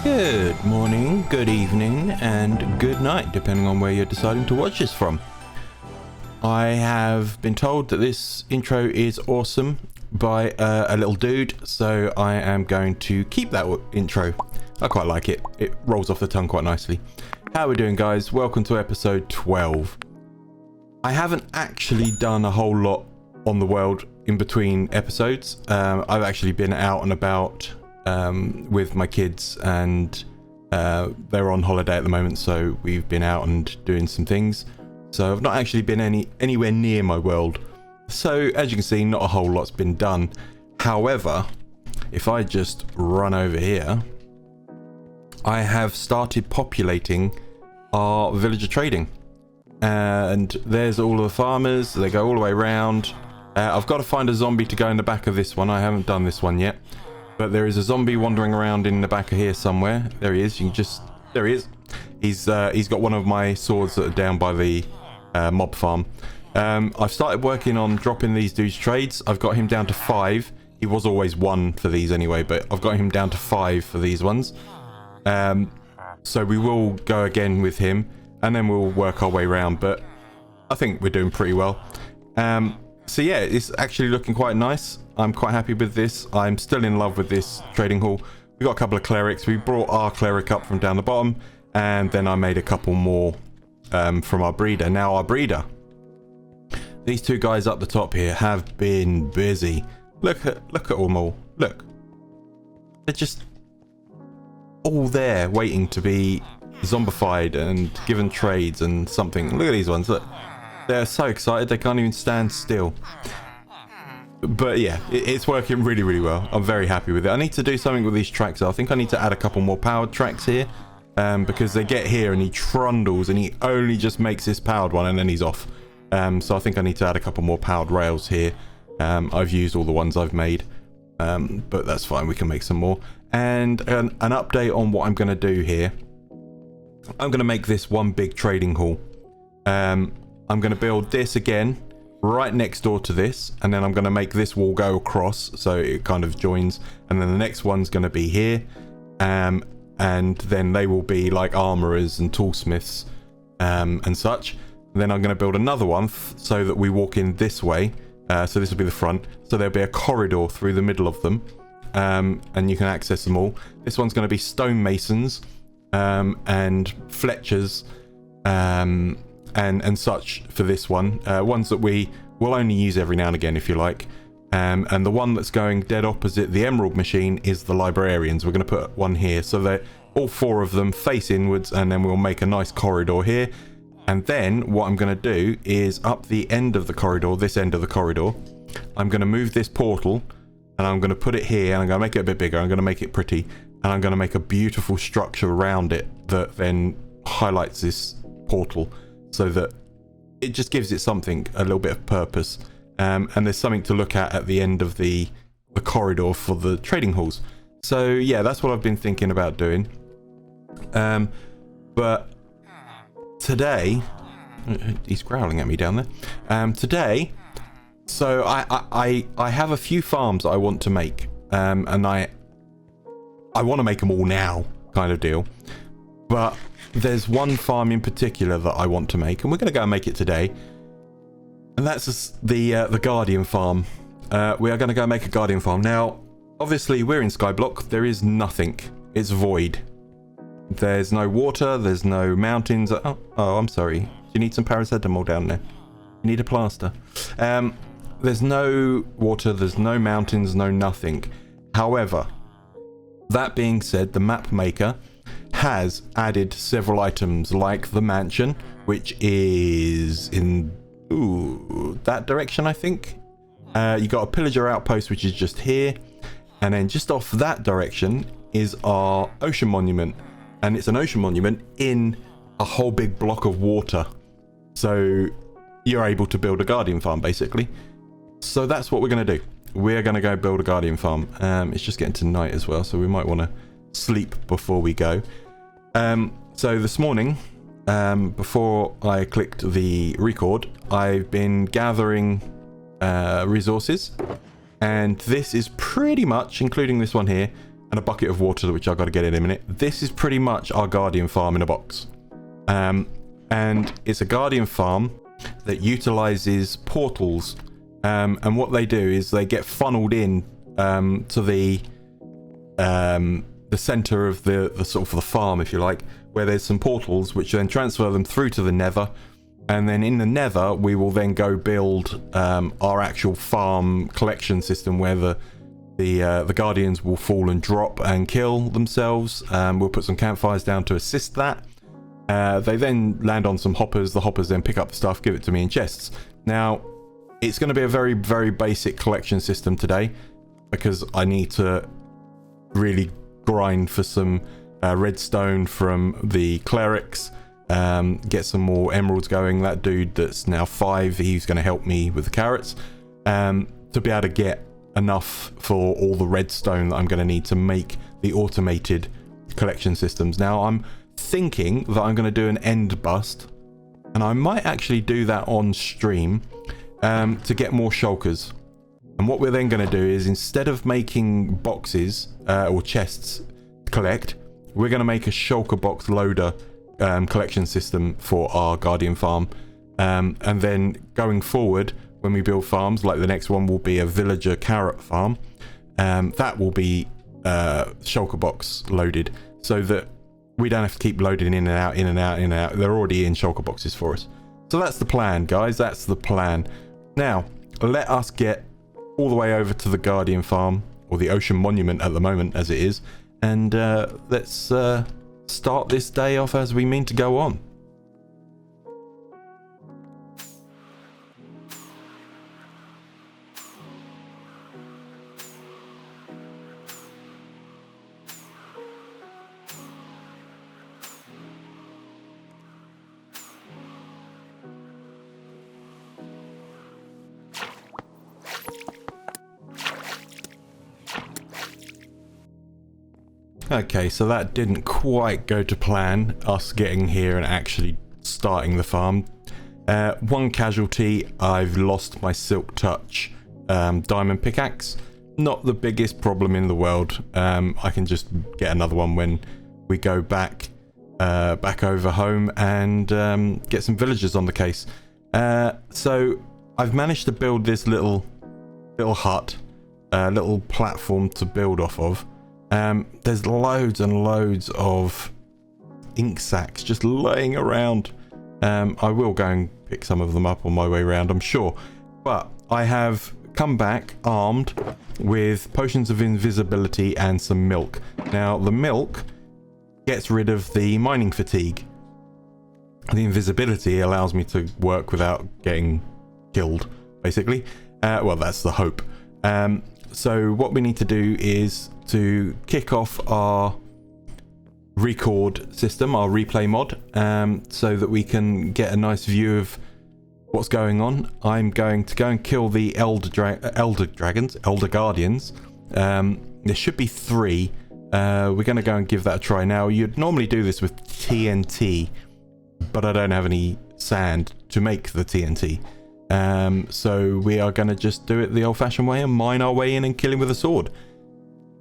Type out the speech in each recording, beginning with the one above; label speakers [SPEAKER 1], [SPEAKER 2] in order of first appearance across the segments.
[SPEAKER 1] Good morning, good evening, and good night, depending on where you're deciding to watch this from. I have been told that this intro is awesome by a little dude, so I am going to keep that intro. I quite like it. It rolls off the tongue quite nicely. How are we doing, guys? Welcome to episode 12. I haven't actually done a whole lot on the world in between episodes. I've actually been out and about with my kids, and they're on holiday at the moment, so we've been out and doing some things. So I've not actually been anywhere near my world. So as you can see, not a whole lot's been done. However, if I just run over here, I have started populating our village of trading. And there's all of the farmers. They go all the way around. I've got to find a zombie to go in the back of this one. I haven't done this one yet. But there is a zombie wandering around in the back of here somewhere. There he is. There he is. He's got one of my swords that are down by the mob farm. I've started working on dropping these dudes trades. I've got him down to 5. He was always 1 for these anyway, but I've got him down to 5 for these ones. So we will go again with him, and then we'll work our way around. But I think we're doing pretty well. So yeah, it's actually looking quite nice. I'm quite happy with this. I'm still in love with this trading hall. We got a couple of clerics. We brought our cleric up from down the bottom, and then I made a couple more from our breeder. Now our breeder, these two guys up the top here have been busy. Look at them all. Look, they're just all there waiting to be zombified and given trades and something. Look at these ones. Look, they're so excited they can't even stand still. But yeah, it's working really, really well. I'm very happy with it. I need to do something with these tracks. I think I need to add a couple more powered tracks here, because they get here and he trundles and he only just makes this powered one and then he's off. So I think I need to add a couple more powered rails here. I've used all the ones I've made, but that's fine. We can make some more. And an update on what I'm going to do here. I'm going to make this one big trading hall. I'm going to build this again right next door to this, and then I'm going to make this wall go across so it kind of joins, and then the next one's going to be here, and then they will be like armorers and toolsmiths and such. And then I'm going to build another one so that we walk in this way, so this will be the front, so there'll be a corridor through the middle of them, and you can access them all. This one's going to be stonemasons and fletchers and such for this one, ones that we will only use every now and again, if you like. And the one that's going dead opposite the emerald machine is the librarians. We're going to put one here so that all 4 of them face inwards, and then we'll make a nice corridor here. And then what I'm going to do is up the end of the corridor, this end of the corridor, I'm going to move this portal and I'm going to put it here, and I'm going to make it a bit bigger. I'm going to make it pretty, and I'm going to make a beautiful structure around it that then highlights this portal, so that it just gives it something, a little bit of purpose, and there's something to look at the end of the corridor for the trading halls. So yeah, that's what I've been thinking about doing. But today, he's growling at me down there. Today, so I have a few farms I want to make, and I want to make them all now, kind of deal. But there's one farm in particular that I want to make, and we're going to go and make it today. And that's the Guardian farm. We are going to go make a Guardian farm. Now, obviously, we're in Skyblock. There is nothing. It's void. There's no water. There's no mountains. Oh, I'm sorry. Do you need some paracetamol down there? You need a plaster. There's no water. There's no mountains. No nothing. However, that being said, the map maker has added several items, like the mansion, which is in that direction, I think. You got a pillager outpost, which is just here, and then just off that direction is our ocean monument, and it's an ocean monument in a whole big block of water, so you're able to build a guardian farm basically. So that's what we're going to do. We're going to go build a guardian farm. It's just getting to night as well, so we might want to sleep before we go. So this morning, before I clicked the record, I've been gathering resources, and this is pretty much, including this one here, and a bucket of water, which I've got to get in a minute. This is pretty much our guardian farm in a box. And it's a guardian farm that utilizes portals. And what they do is they get funneled in to the center of the sort of the farm, if you like, where there's some portals which then transfer them through to the Nether. And then in the Nether, we will then go build our actual farm collection system where the guardians will fall and drop and kill themselves. We'll put some campfires down to assist that. They then land on some hoppers. The hoppers then pick up the stuff, give it to me in chests. Now, it's going to be a very, very basic collection system today because I need to really grind for some redstone from the clerics, get some more emeralds going. That dude that's now 5, he's going to help me with the carrots, to be able to get enough for all the redstone that I'm going to need to make the automated collection systems. Now, I'm thinking that I'm going to do an end bust, and I might actually do that on stream to get more shulkers. And what we're then going to do is, instead of making boxes or chests to collect, we're going to make a shulker box loader collection system for our guardian farm. And then going forward, when we build farms, like the next one will be a villager carrot farm, that will be shulker box loaded, so that we don't have to keep loading in and out, in and out, in and out. They're already in shulker boxes for us. So that's the plan, guys. That's the plan. Now, let us get all the way over to the guardian farm, or the ocean monument at the moment as it is, and let's start this day off as we mean to go on. Okay, so that didn't quite go to plan, us getting here and actually starting the farm. One casualty, I've lost my Silk Touch diamond pickaxe. Not the biggest problem in the world. I can just get another one when we go back over home and get some villagers on the case. So I've managed to build this little hut, little platform to build off of. There's loads and loads of ink sacks just laying around. I will go and pick some of them up on my way around, I'm sure. But I have come back armed with potions of invisibility and some milk. Now, the milk gets rid of the mining fatigue. The invisibility allows me to work without getting killed, basically. Well, that's the hope. So what we need to do is to kick off our record system, our replay mod, so that we can get a nice view of what's going on. I'm going to go and kill the elder guardians. There should be 3. We're going to go and give that a try. Now, you'd normally do this with TNT, but I don't have any sand to make the TNT. So we are going to just do it the old-fashioned way and mine our way in and kill him with a sword.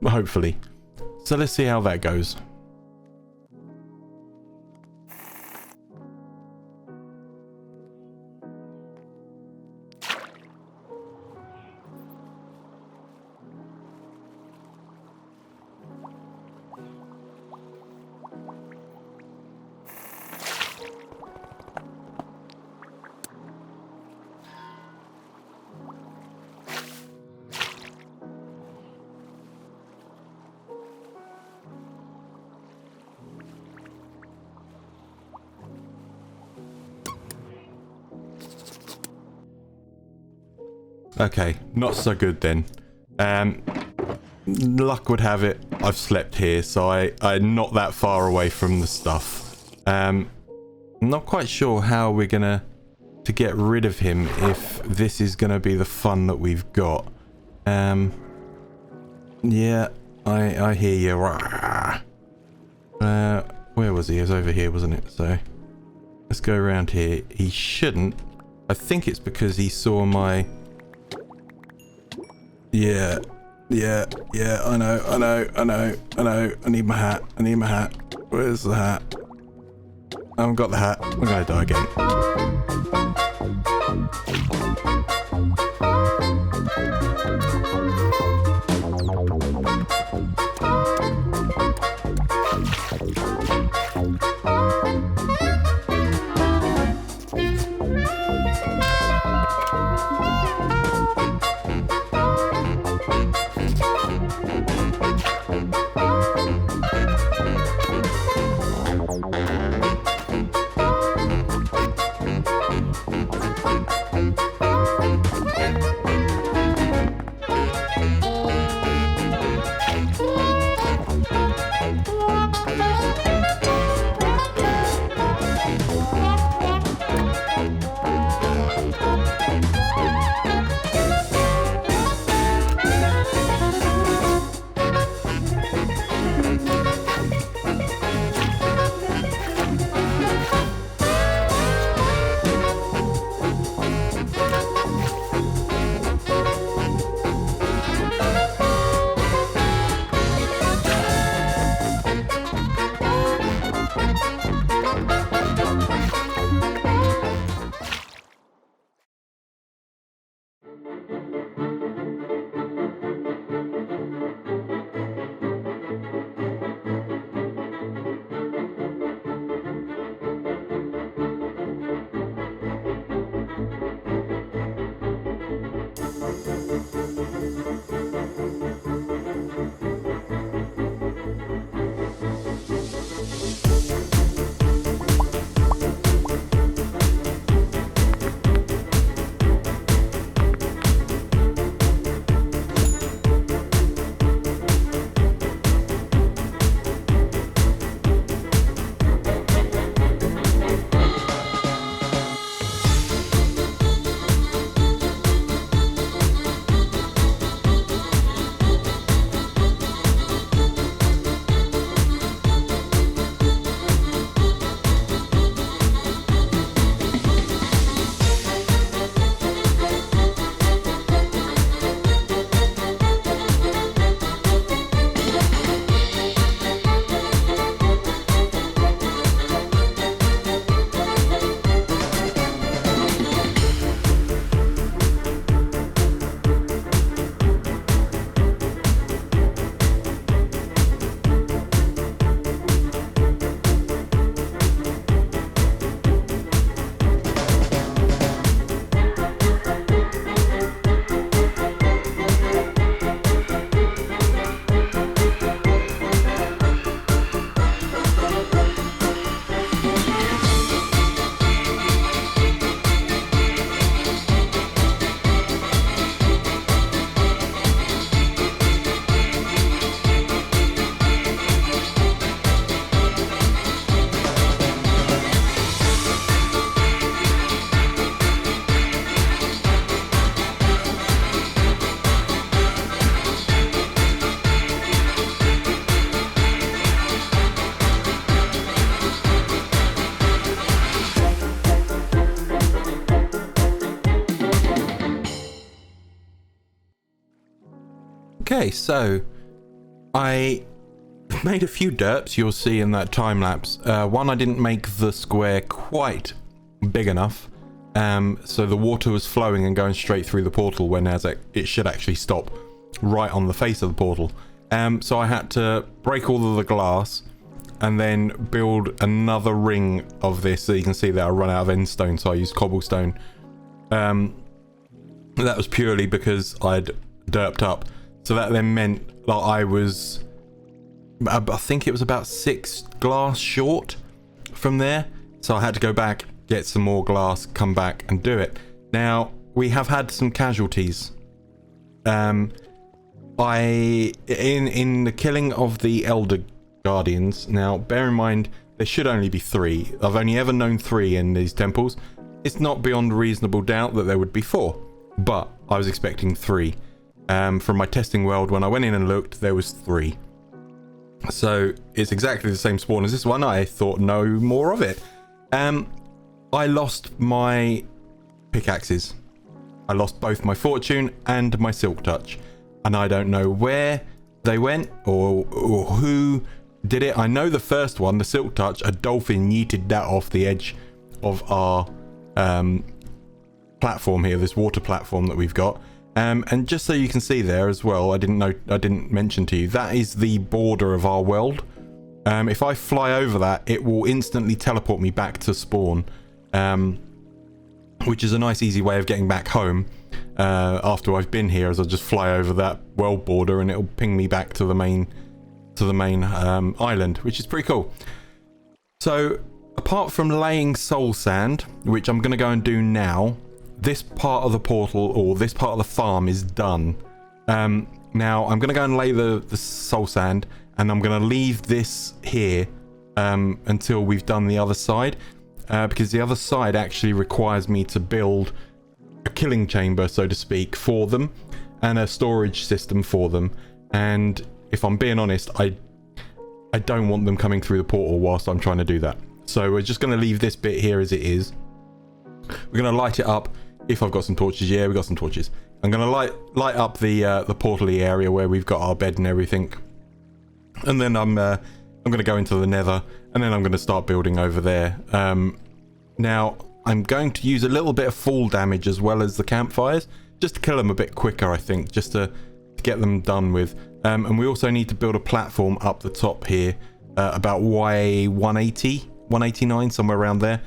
[SPEAKER 1] Hopefully. So let's see how that goes. Okay, not so good then. Luck would have it, I've slept here, so I'm not that far away from the stuff. I'm not quite sure how we're gonna to get rid of him if this is gonna be the fun that we've got. Yeah, I hear you. Where was he? He was over here, wasn't it? So let's go around here. He shouldn't. I think it's because he saw my... Yeah, Yeah, I know. I need my hat. Where's the hat? I haven't got the hat. I'm gonna die again. Okay, so I made a few derps you'll see in that time lapse. One, I didn't make the square quite big enough, so the water was flowing and going straight through the portal when it should actually stop right on the face of the portal. So I had to break all of the glass and then build another ring of this. So you can see that I run out of end stone, so I used cobblestone. That was purely because I'd derped up. So that then meant that I think it was about 6 glass short from there. So I had to go back, get some more glass, come back and do it. Now, we have had some casualties. In the killing of the Elder Guardians, now bear in mind, there should only be 3. I've only ever known 3 in these temples. It's not beyond reasonable doubt that there would be 4, but I was expecting 3. From my testing world, when I went in and looked, there was 3. So it's exactly the same spawn as this one. I thought no more of it. I lost my pickaxes. I lost both my fortune and my silk touch. and I don't know where they went or who did it. I know the first one, the Silk Touch, a dolphin yeeted that off the edge of our platform here, this water platform that we've got. And just so you can see there as well, I didn't mention to you, that is the border of our world. If I fly over that, it will instantly teleport me back to spawn, which is a nice easy way of getting back home after I've been here, as I'll just fly over that world border and it'll ping me back to the main island, which is pretty cool. So apart from laying soul sand, which I'm going to go and do now, this part of the portal, or this part of the farm, is done. Now I'm going to go and lay the soul sand, and I'm going to leave this here until we've done the other side, because the other side actually requires me to build a killing chamber, so to speak, for them, and a storage system for them. And if I'm being honest, I don't want them coming through the portal whilst I'm trying to do that. So we're just going to leave this bit here as it is. We're going to light it up. If I've got some torches, yeah, we got some torches. I'm going to light up the portal-y area where we've got our bed and everything, and then I'm going to go into the Nether, and then I'm going to start building over there. Now I'm going to use a little bit of fall damage as well as the campfires, just to kill them a bit quicker, I think, just to get them done with. And we also need to build a platform up the top here, about Y180, 189, somewhere around there,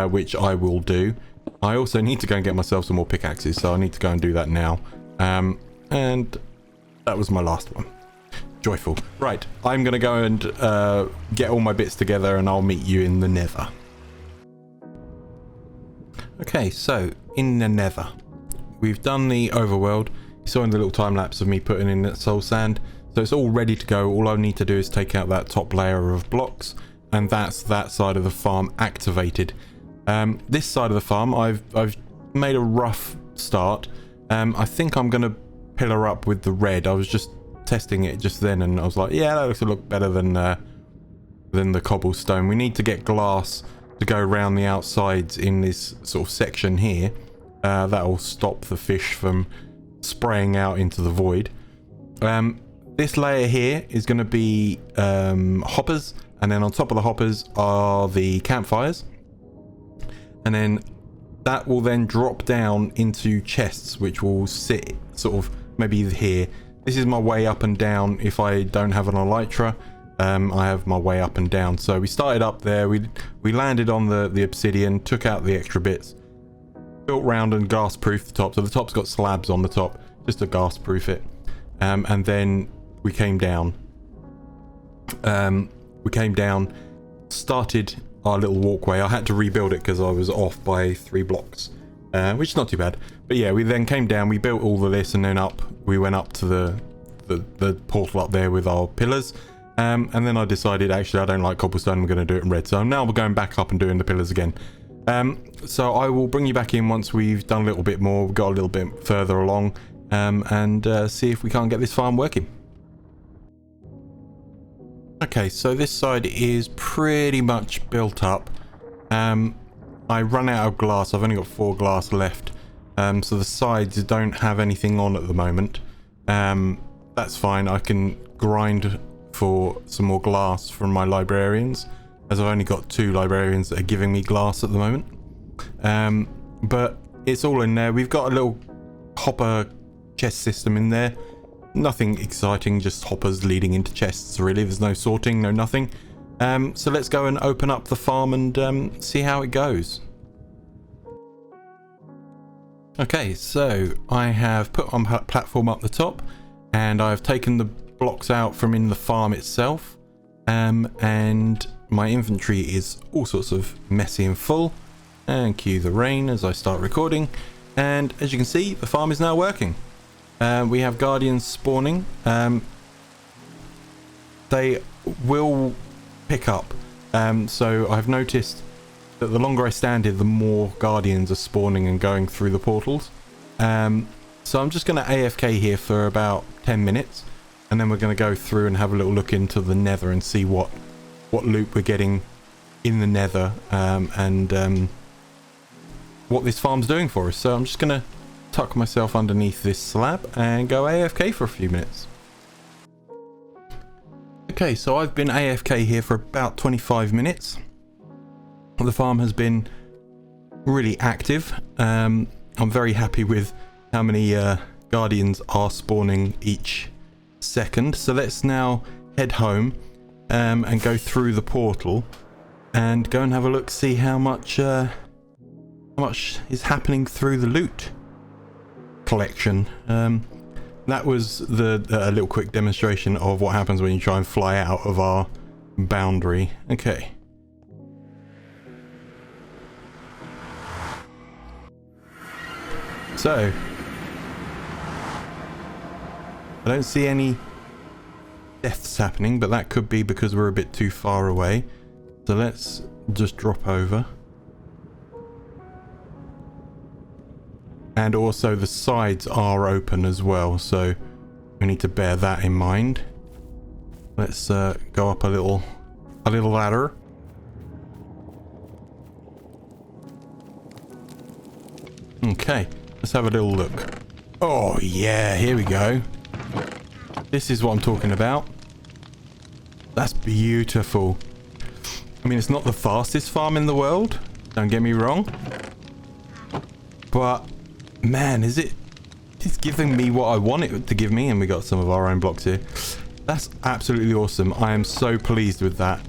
[SPEAKER 1] which I will do. I also need to go and get myself some more pickaxes, so I need to go and do that now. And that was my last one. Joyful. Right, I'm going to go and get all my bits together, and I'll meet you in the Nether. Okay, so in the Nether, we've done the overworld. You saw in the little time lapse of me putting in that soul sand, so it's all ready to go. All I need to do is take out that top layer of blocks, and that's that side of the farm activated. This side of the farm, I've made a rough start. I think I'm going to pillar up with the red. I was just testing it just then, and I was like, yeah, that looks a lot better than the cobblestone. We need to get glass to go around the outsides in this sort of section here. That will stop the fish from spraying out into the void. This layer here is going to be hoppers, and then on top of the hoppers are the campfires. And then that will then drop down into chests, which will sit sort of maybe here. This is my way up and down. If I don't have an elytra, I have my way up and down. So we started up there. We landed on the obsidian, took out the extra bits, built round and gas proof the top. So the top's got slabs on the top, just to gas proof it. And then we came down. Started our little walkway. I had to rebuild it because I was off by 3 blocks, which is not too bad. But yeah, we then came down, we built all of this, and then we went up to the portal up there with our pillars. And then I decided, actually, I don't like cobblestone, I'm going to do it in red. So now we're going back up and doing the pillars again. So I will bring you back in once we've done a little bit more, we've got a little bit further along, and see if we can't get this farm working. Okay, so this side is pretty much built up. I run out of glass. I've only got 4 glass left. So the sides don't have anything on at the moment. That's fine. I can grind for some more glass from my librarians, as I've only got 2 librarians that are giving me glass at the moment. But it's all in there. We've got a little hopper chest system in there. Nothing exciting, just hoppers leading into chests, really. There's no sorting, no nothing. So let's go and open up the farm and see how it goes. Okay, so I have put on a platform up the top, and I've taken the blocks out from in the farm itself, and my inventory is all sorts of messy and full. And cue the rain as I start recording, and as you can see, the farm is now working. We have guardians spawning. They will pick up. So I've noticed that the longer I stand here, the more guardians are spawning and going through the portals. So I'm just going to AFK here for about 10 minutes, and then we're going to go through and have a little look into the Nether and see what loot we're getting in the Nether, and what this farm's doing for us. So I'm just going to tuck myself underneath this slab and go AFK for a few minutes. Okay, so I've been AFK here for about 25 minutes. The farm has been really active. I'm very happy with how many guardians are spawning each second. So let's now head home and go through the portal and go and have a look, see how much is happening through the loot collection. That was the little quick demonstration of what happens when you try and fly out of our boundary. Okay. So, I don't see any deaths happening, but that could be because we're a bit too far away. So let's just drop over. And also the sides are open as well, so we need to bear that in mind. Let's go up a little ladder. Okay, let's have a little look. Oh yeah, here we go. This is what I'm talking about. That's beautiful. I mean, it's not the fastest farm in the world, don't get me wrong, but man, it's giving me what I want it to give me. And we got some of our own blocks here. That's absolutely awesome. I am so pleased with that.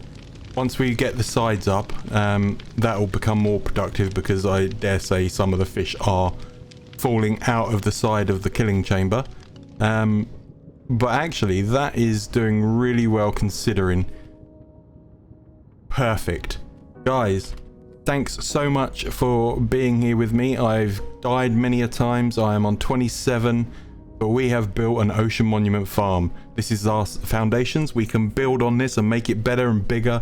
[SPEAKER 1] Once we get the sides up, that will become more productive, because I dare say some of the fish are falling out of the side of the killing chamber. But actually that is doing really well considering. Perfect. Guys, thanks so much for being here with me. I've died many a times. I am on 27, but we have built an ocean monument farm. This is our foundations. We can build on this and make it better and bigger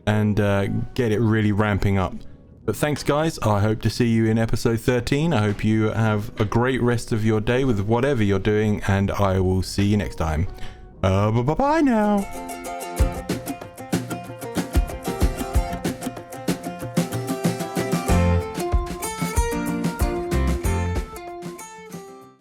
[SPEAKER 1] and get it really ramping up. But thanks guys. I hope to see you in episode 13. I hope you have a great rest of your day with whatever you're doing, and I will see you next time. Bye-bye now.